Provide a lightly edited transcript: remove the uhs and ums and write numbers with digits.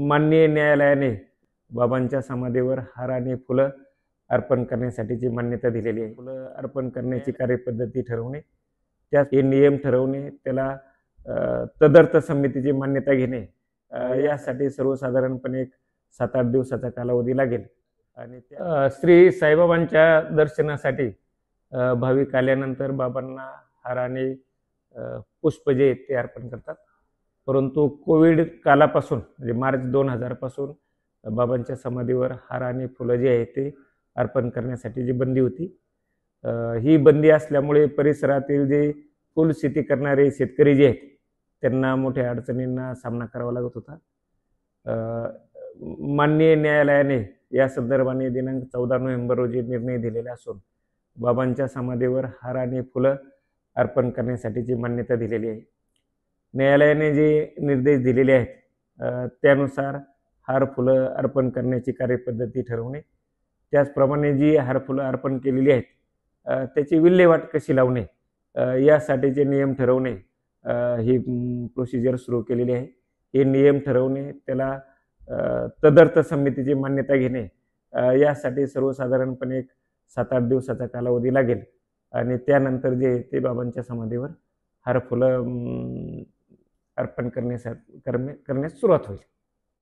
माननीय न्यायालयाने बाबांच्या समाधीवर हार आणि फुलं अर्पण करण्यासाठीची मान्यता दिलेली आहे। फुलं अर्पण करण्याची कार्यपद्धती ठरवणे, त्यात हे नियम ठरवणे, त्याला तदर्थ समितीची मान्यता घेणे, यासाठी सर्वसाधारणपणे 7-8 दिवसाचा कालावधी लागेल। आणि श्री साईबाबांच्या दर्शनासाठी भाविक आल्यानंतर बाबांना हार आणि पुष्प जे ते अर्पण करतात। परंतु कोविड कालापासून म्हणजे मार्च 2000 पासून बाबांच्या समाधीवर हार आणि फुलं जे आहे ते अर्पण करण्यासाठी जी बंदी होती, ही बंदी असल्यामुळे परिसरातील जे फुल शेती करणारे शेतकरी जे आहेत त्यांना मोठ्या अडचणींना सामना करावा लागत होता। माननीय न्यायालयाने या संदर्भाने दिनांक 14 नोव्हेंबर रोजी निर्णय दिलेला असून बाबांच्या समाधीवर हार आणि फुलं अर्पण करण्यासाठीची मान्यता दिलेली आहे। न्यायालयाने जे निर्देश दिलेले आहेत त्यानुसार हार फुलं अर्पण करण्याची कार्यपद्धती ठरवणे, त्याचप्रमाणे जी हार फुलं अर्पण केलेली आहेत त्याची विल्हेवाट कशी लावणे, यासाठीचे नियम ठरवणे, ही प्रोसिजर सुरू केलेली आहे। हे नियम ठरवणे, त्याला तदर्थ समितीची मान्यता घेणे, यासाठी सर्वसाधारणपणे 7-8 दिवसाचा कालावधी लागेल। आणि त्यानंतर जे ते बाबांच्या समाधीवर हार फुलं अर्पण करण्यास सुरुवात होईल।